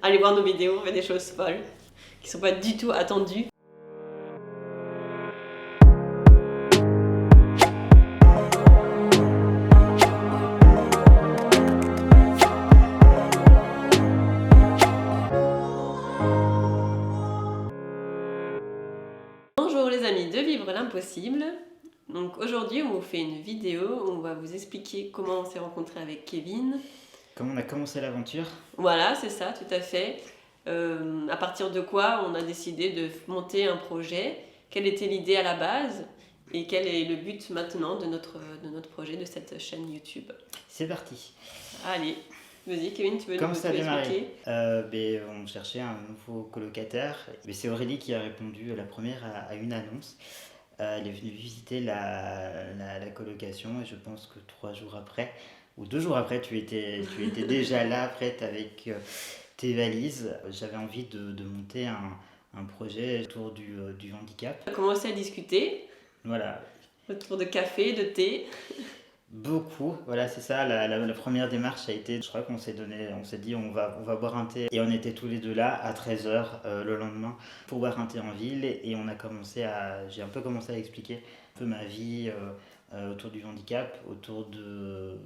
Allez voir nos vidéos, on fait des choses folles qui sont pas du tout attendues. Bonjour les amis de Vivre l'Impossible. Donc aujourd'hui on vous fait une vidéo où on va vous expliquer comment on s'est rencontré avec Kevin. Comment on a commencé l'aventure? Voilà, c'est ça, tout à fait. À partir de quoi on a décidé de monter un projet, quelle était l'idée à la base et quel est le but maintenant de notre projet, de cette chaîne YouTube. C'est parti. Allez, vas-y Kevin, tu veux Comment nous ça a expliquer? démarré? On cherchait un nouveau colocataire. C'est Aurélie qui a répondu la première à une annonce. Elle est venue visiter la colocation et je pense que 3 jours après, ou 2 jours après, tu étais déjà là, prête avec tes valises. J'avais envie de monter un projet autour du handicap. On a commencé à discuter Voilà, autour de café, de thé. beaucoup, voilà, c'est ça. La première démarche a été, je crois qu'on s'est dit on va boire un thé. Et on était tous les deux là à 13h le lendemain pour boire un thé en ville. Et j'ai un peu commencé à expliquer un peu ma vie autour du handicap, autour de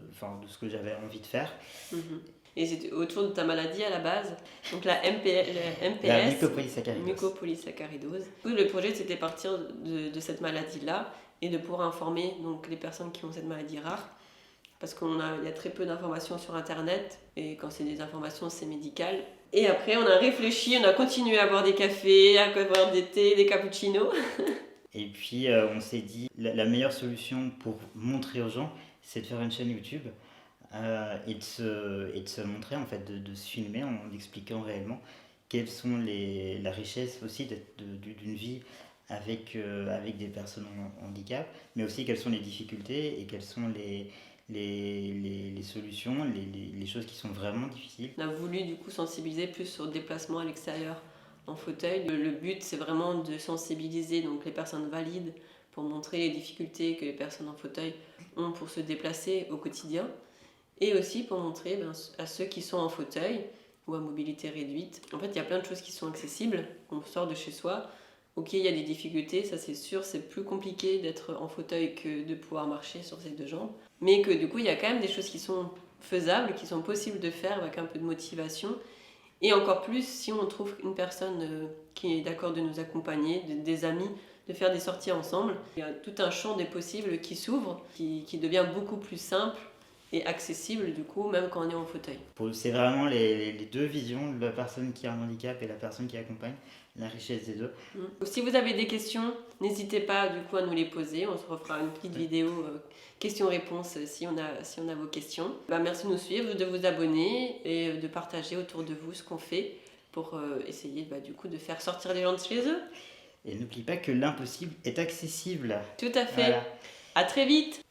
ce que j'avais envie de faire. Mhm. Et c'était autour de ta maladie à la base, donc la La MPS, mucopolysaccharidose. mucopolysaccharidose. Le projet c'était partir de cette maladie-là et de pouvoir informer donc, les personnes qui ont cette maladie rare. Parce qu'il y a très peu d'informations sur internet et quand c'est des informations c'est médical. Et après on a réfléchi, on a continué à boire des cafés, à boire des thés, des cappuccinos. Et puis on s'est dit la meilleure solution pour montrer aux gens, c'est de faire une chaîne YouTube. Et de se montrer, en fait, de se filmer en expliquant réellement quelles sont la richesse aussi d'une vie avec des personnes en handicap, mais aussi quelles sont les difficultés et quelles sont les solutions, les choses qui sont vraiment difficiles. On a voulu du coup sensibiliser plus sur le déplacement à l'extérieur en fauteuil. Le but c'est vraiment de sensibiliser donc, les personnes valides pour montrer les difficultés que les personnes en fauteuil ont pour se déplacer au quotidien. Et aussi pour montrer à ceux qui sont en fauteuil ou à mobilité réduite. En fait, il y a plein de choses qui sont accessibles. On sort de chez soi. Ok, il y a des difficultés, ça c'est sûr, c'est plus compliqué d'être en fauteuil que de pouvoir marcher sur ses 2 jambes. Mais que du coup, il y a quand même des choses qui sont faisables, qui sont possibles de faire avec un peu de motivation. Et encore plus si on trouve une personne qui est d'accord de nous accompagner, des amis, de faire des sorties ensemble. Il y a tout un champ des possibles qui s'ouvre, qui devient beaucoup plus simple et accessible du coup même quand on est en fauteuil. C'est vraiment les deux visions, de la personne qui a un handicap et la personne qui accompagne, la richesse des deux. Si vous avez des questions, n'hésitez pas du coup à nous les poser, on se refera une petite vidéo questions-réponses si on a vos questions. Merci de nous suivre, de vous abonner et de partager autour de vous ce qu'on fait pour essayer du coup de faire sortir les gens de chez eux. Et n'oublie pas que l'impossible est accessible. Tout à fait. Voilà. À très vite.